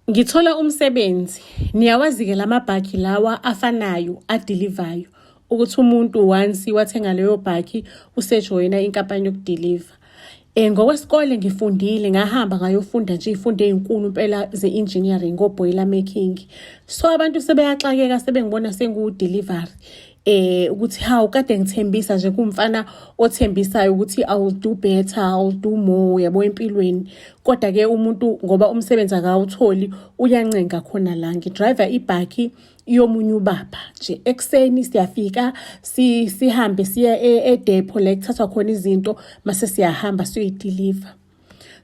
Ngithola umsebenzi. Niyawazi-ke lamabhakhi lawa afanayo adilivayo ukuthi umuntu once wathenga leyo bhakhi usejoyina inkampani yokudiliva. Ngokwesikole ngifundile ngahamba ngayofunda nje izifundo ezinkulu impela ze-engineering ngo-boiler making. So abantu sebeyaxakeka sebengibona sengu-delivery. Ukuthi hawu kade ngithembisa nje kumfana othembisayo ukuthi I will do better, I will do more yabo empilweni. Kodwa ke umuntu ngoba umsebenzi akawutholi uyancenga khona la. Ngidriver ibhakhi yomunye ubaba nje ekseni siyafika sihambe siya e-depot la kuthathwa khona izinto mase siyahamba siyoyideliver.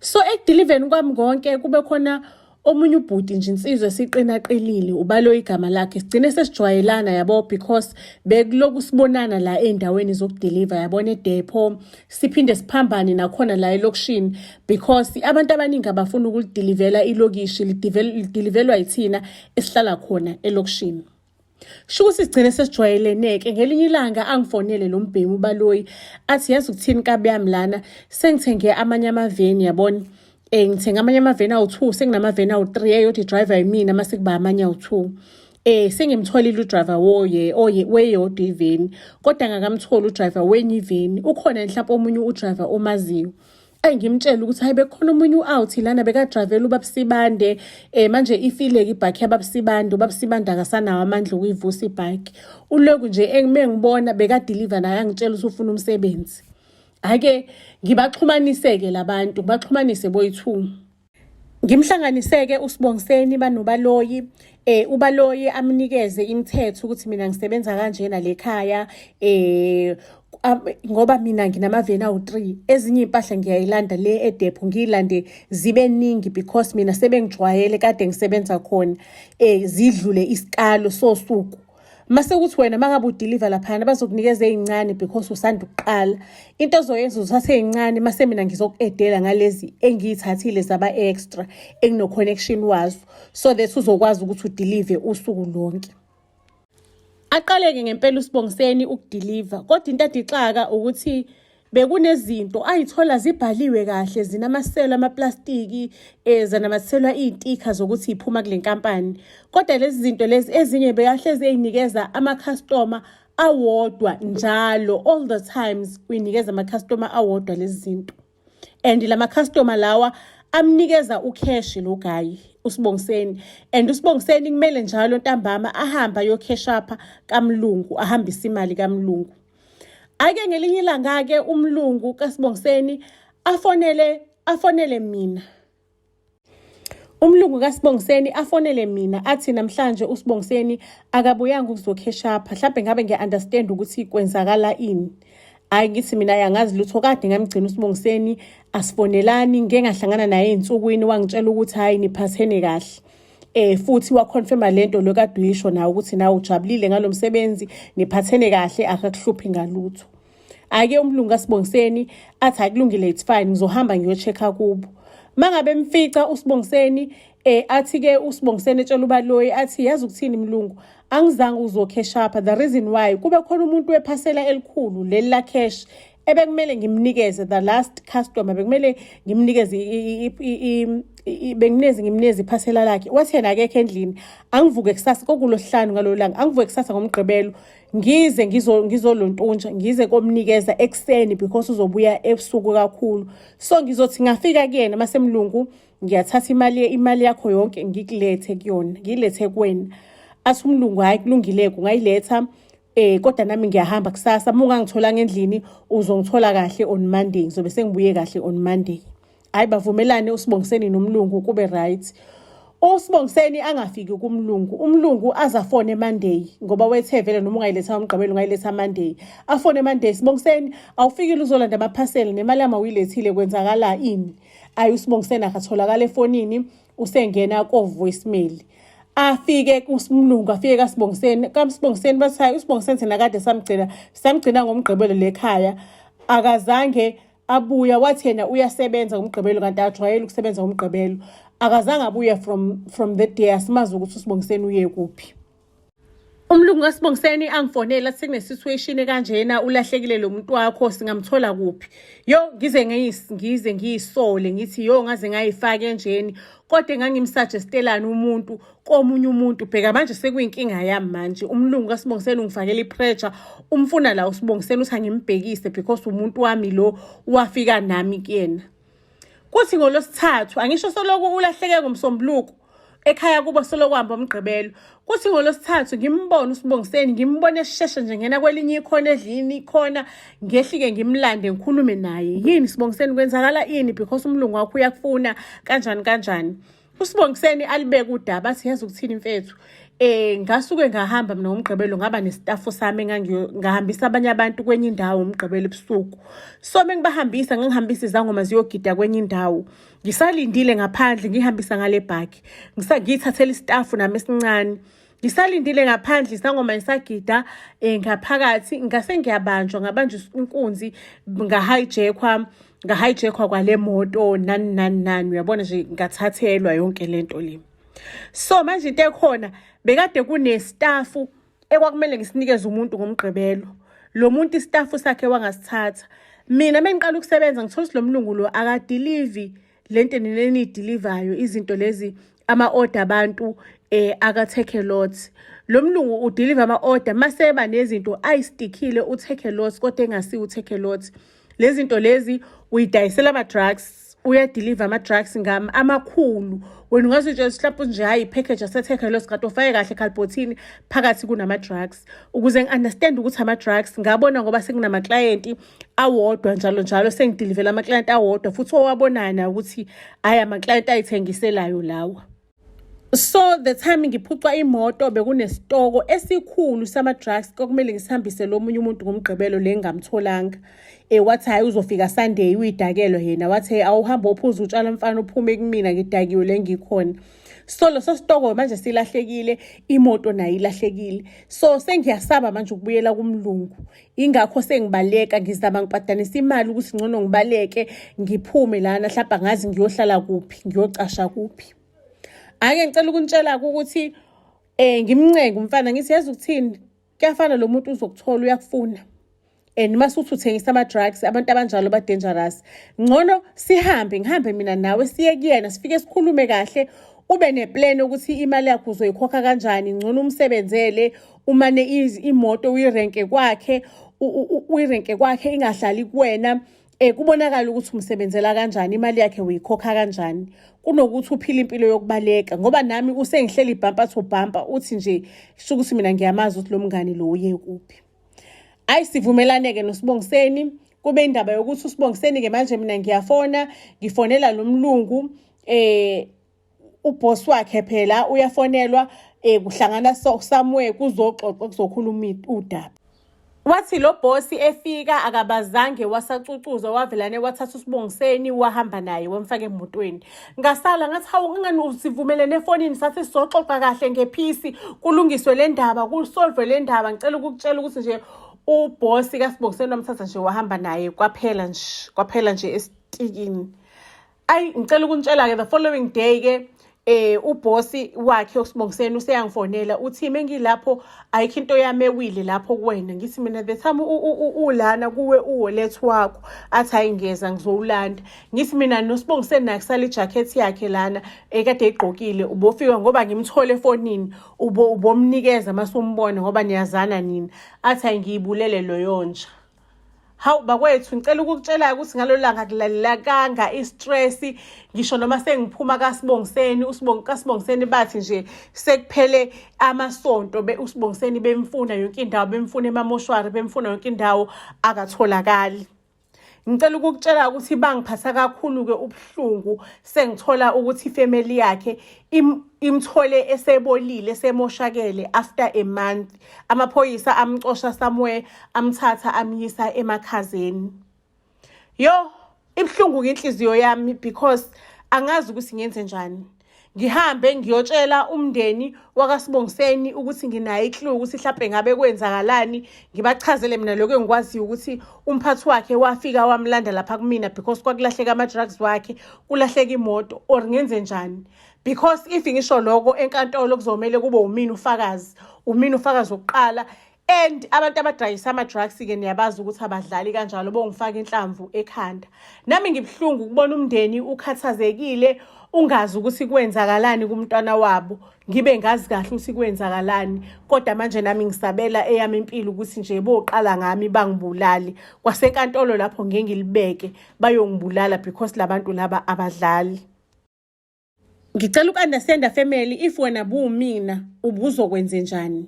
So ekudelivereni kwami konke kube khona omunye ubhuti nje insizwe siqinaqelile ubalo igama lakhe sigcine sesijwayelana yabo because bekuloku sibonana la endaweni zokudeliver yabona e-depot siphinde siphambane nakhona la elokishini because abantu abaningi abafuna ukulidilivela ilokishi lidilivelwa yithina esihlala khona elokishini. Shukuthi sigcine sesijwayelene-ke ngelinye ilanga angifonele lo mbhemu ubaloyi athi yazi ukuthini kabi yami lana sengithenge amanye amaveni yabona. Ngithenga amanye amaveni awu-2 senginamaveni awu-3 eyodwa idriver yimina mase kuba amanye awu-2. Sengimtholile udriver weyodwa iveni kodwa ngakamtholi udriver wenye iveni. Ukhona mhlawumbe omunye udriver omaziyo. Ngimtshela ukuthi hayi bekhona omunye u-out lana bekadrivela ubabsibande manje ifileke ibhakhi yababsibande ubabsibande akasanawo amandla okuyivusa ibhakhi. Uloku nje engibona bekadeliver naye angitshela ukuthi ufuna umsebenzi. Ake ngibaxhumaniseke labantu ngibaxhumanise boyi-2. Ngimhlanganiseke uSibongiseni banobaloyi ubaloyi amnikeze imithetho ukuthi mina ngisebenza kanjena lekhaya ngoba mina nginamaveni awu-3 ezinye impahla ngiyayilanda le e-depot ngiyilande zibe ningi because mina sebengijwayele kade ngisebenza khona zidlule isikalo sosuku. Mase ukuthi wena mangabe udeliver laphana bazokunikeza ezincane because usanda ukuqala into ozoyenza uzathathe ezincane mase mina ngizokuedela ngalezi engiyithathile zaba extra engino connection wazo so that uzokwazi ukuthi udeliver usuku lonke. Aqaleke ngempela uSibongiseni ukudeliver kodwa into adixaka ukuthi bekunezinto ayithola zibhaliwe kahle zinamaselo amaplastiki zanamathelwa izitika zokuthi iphuma kule nkampani kodwa lezi zinto lezi ezinye bekahlezi ezinikeza ama-customer awodwa njalo all the times uyinikeza ama-customer awodwa lezi zinto and lama-customer lawa amnikeza ucash lo guy uSibongiseni and uSibongiseni kumele njalo ntambama ahamba yokheshapha kaMlungu ahambisa imali kaMlungu. Ake ngelinye ilanga-ke umlungu kaSibongiseni afonele mina. Umlungu kaSibongiseni afonele mina athi namhlanje uSibongiseni akabuyanga ukuzokheshapha mhlawumbe ngabe ngiya-understand ukuthi kwenzakala ini. Hayi ngithi mina yangazi lutho kade ngamgcina uSibongiseni asifonelani ngeke ngahlangana naye ensukwini wangitshela ukuthi hayi niphathene kahle. Futhi waconfirma lento lokade uyisho nawe ukuthi nawe ujabulile ngalomsebenzi niphathene kahle akakuhluphi ngalutho. Ake umlungu kaSibongiseni athi akulungile it's fine ngizohamba ngiyochecka kubo. Mangabe mfica uSibongiseni athi ke uSibongiseni etshela ubaloyi athi yazi ukuthini mlungu angizange uzokheshapha the reason why kube khona umuntu wephasela elikhulu leli la cash ebekumele ngimnikeze the last customer bekumele ngimnikeze ngimneze iphasela lakhe wathi yena akekho endlini angivuke kusasa kokulosihlanu ngalolanga angivuke kusasa ngomgqibelo ngize ngizolontuntsha ngize komnikeza ekseni because uzobuya ebusuku kakhulu so ngizothi ngafika kuyena masemlungu ngiyathatha imali yakho yonke ngikulethe kuyona ngilethe kuwena athi umlungu hayi kulungile kungayiletha kodwa nami ngiyahamba kusasa mungangithola ngendlini uzongithola kahle on Monday ngizobe sengibuye kahle on Monday. Hayi bavumelane uSibongiseni nomlungu kube right. uSibongiseni angafiki kumlungu umlungu azafone Monday ngoba wethe vele noma ungayiletha umgqibelo ungayiletha Monday afone Monday Sibongiseni awufikile uzolanda amaphasela nemali yami uyilethile kwenzakala ini. Ayi uSibongiseni akatholakala efonini usengena ko voicemail. Afike kuSimlungu afike kaSibongiseni bathi hayi uSibongiseni thina kade samgcina ngomgqibelo lekhaya akazange abuya wathi yena uyasebenza ngomgqibelo kanti ajwayele ukusebenza ngomgqibelo akazange abuya from that day asimazi ukuthi uSibongiseni uye kuphi. Umlungu kaSibongiseni angifonela sekunesituation ekanjena ulahlekile lo muntu wakho singamthola kuphi. Yo ngize ngiyisole ngithi yo ngaze ngayifaka enjeni kodwa ngangimsuggestelana umuntu komunye umuntu bheka manje sekuyinkinga yami manje umlungu kaSibongiseni ungifakela ipressure umfuna la uSibongiseni uthi angimbhekise because umuntu wami lo wafika nami kuyena. Kuthi ngolosithathu angisho soloku ulahleke ngomsombuluko ekhaya kuba solokuhamba umgqibelo. Kuthi ngolosithathu ngimbona uSibongiseni ngimbone esheshe nje ngena kwelinye ikhona edlini ikhona ngehlike ngimlande ngikhulume naye yini Sibongiseni kwenzakala ini because umlungu wakho uyakufuna kanjani. uSibongiseni alibeka udaba athi yazi ukuthini mfethu ngasuke ngahamba mina ngomgqibelo ngaba nestaff sami ngahambisa abanye abantu kwenye indawo umgqibelo ebusuku. So mengibahambisa ngihambisa izangoma ziyogida kwenye indawo ngisalindile ngaphandle ngihambisa ngale bhaki ngithathela istaff nami esincane ngisalindile ngaphandle izangoma isagida ngaphakathi ngase ngiyabanjwa ngabanjwa inkunzi ngahijackwa kwale moto nani uyabona nje ngathathelwa yonke lento le. So manje into ekhona bekade kunestaff ekwakumele ngisinikeze umuntu ngomgqibelo lo muntu istaff sakhe wangasithatha mina mengiqala ukusebenza ngithola lo mlungu lo akadeliver lento nenidelivayo izinto lezi ama-order abantu aka-take a lot. Lo mlungu udeliver ama-order maseba nezinto ayistikile u-take a lot kodwa engasiwo u-take a lot. Lezi zinto lezi uyidayisela ama-drugs uyadeliver ama-drugs amakhulu wena ungazitsho mhlawumbe nje hayi ipackage asethe lo sikade ufake kahle ekhalibhothini phakathi kunama-drugs ukuze ngi-understand ukuthi ama-drugs ngabona ngoba sekunama-client awodwa njalo sengidelivela ama-client awodwa futhi owabonana ukuthi hhayi ama-client ayithengiselayo lawa. So the time ngiphucwa imoto bekunesitoko esikhulu sama-drugs kokumele ngisihambise lo munye umuntu ngomgqibelo le ngamtholanga. Wathi hayi uzofika Sunday uyidakelo yena wathi awuhamba ophuza utshala mfana uphume kumina ngidakiwe le ngikhona. So lo sitoko manje silahlekile imoto nayo ilahlekile. So sengiyasaba manje ukubuyela kumlungu. Ingakho sengibaleka ngizama ngipadanisa imali ukuthi ngcono ngibaleke ngiphume lana mhlawumbe ngazi ngiyohlala kuphi ngiyocasha kuphi. Ake ngicela ukunitshela ukuthi ngimncenge umfana ngithi yazi ukuthini kuyafana lo muntu uzokuthola uyakufuna masuthi uthengisa ama-drugs abantu abanjalo ba-dangerous ngcono ngihambe mina nawe siye kuyena sifike sikhulume kahle ube neplan ukuthi imali yakho uzoyikhokha kanjani ngcono umsebenzele umane imoto uyirenke kwakhe ingahlali kuwena kubonakala ukuthi umsebenzela kanjani imali yakhe uyikhokha kanjani kunokuthi uphile impilo yokubaleka ngoba nami usengihleli bumper to bumper uthi nje sho ukuthi mina ngiyamazi ukuthi lo mngani lo uye kuphi. Sivumelane-ke noSibongiseni kube indaba yokuthi uSibongiseni-ke manje mina ngifonela lo mlungu uboss wakhe phela uyafonelwa kuhlangana somewhere kuzoxoxwa kuzokhuluma udaba. Wathi lo boss efika akabazange wasacucuza wavelane wathatha uSibongiseni wahamba naye wamfaka emotweni. Ngasala ngathi hawu ngani sivumelene efonini sathi sizoxoxa kahle ngephisi kulungiswe le ndaba kusolve le ndaba ngicela ukukutshela ukuthi nje uboss kaSibongiseni wamthatha nje wahamba naye kwaphela nje esitikini. Ngicela ukunitshela-ke the following day-ke uboss wakhe uSibongiseni useyangifonela uthi mengilapho ayikho into yami ewile lapho kuwena ngithi mina the time ulana kuwe uwallet wakho athi hayi ngeza ngizowulanda ngithi mina noSibongiseni nakusala ijacket yakhe lana ekade egqokile ubofika ngoba ngimthole efonini ubomnikeza masumbona ngoba niyazana nina athi hayi ngiyibulele loyo nja. Hawu bakwethu ngicela ukukutshela ukuthi ngalolanga kulalela kanga istress ngisho noma sengiphuma kaSibongiseni kaSibongiseni bathi nje sekuphele amasonto uSibongiseni bemfuna yonke indawo bemfuna emamoshwari bemfuna yonke indawo akatholakali. Ngicela ukukutshela ukuthi bangiphatha kakhulu-ke ubuhlungu sengithola ukuthi ifamily yakhe imthole esebolile esemoshakele after a month amaphoyisa amcosha somewhere amthatha amyisa emakhazeni. Yo ibhlungu inhliziyo yami because angazi ukuthi ngenze njani. ngihambe ngiyotshela umndeni wakwaSibongiseni ukuthi nginayo i-clue ukuthi mhlawumbe ngabe kwenzakalani, ngibachazele mina lokho engikwaziyo ukuthi umphathi wakhe wafika wamlanda lapha kumina because kwakulahleka ama-drugs wakhe, kulahleka imoto, or ngenze njani. Because if ngisho lokho enkantolo kuzomele kube umina ufakazi wokuqala. And abantu abadayisa ama-drugs-ke niyabazi ukuthi abadlali kanjalo, bongifaka inhlamvu ekhanda. Nami ngibhlungu ukubona umndeni ukhathazekile, ungazi ukuthi kwenzakalani kumntwana wabo, ngibe ngazi kahle ukuthi kwenzakalani. Kodwa manje nami ngisabela eyami impilo ukuthi nje boqala ngami bangibulali. Kwasenkantolo lapho ngeke ngilibeke bayongibulala because labantu laba abadlali. Ngicela uku-understand family, if wena buwumina ubuzokwenze njani.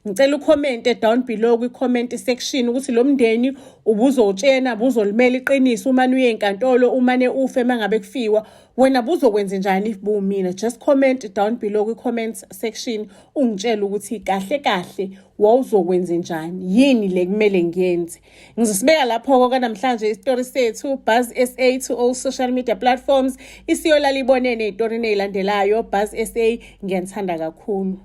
Ngicela ucommente down below kwi-comment section ukuthi lo mndeni ubuzotshena, buzolimela iqiniso umane uye enkantolo, umane ufe mangabe kufiwa, wena buzokwenza njani if buwumina. Just comment down below kwi-comment section ungitshela ukuthi kahle kahle wawuzokwenza njani, yini le kumele ngiyenze. Ngizosibeka lapho kanamhlanje isitori sethu Buzz SA to all social media platforms. Isiyolala ibonene izitori nezilandelayo. Buzz SA, ngiyanithanda kakhulu.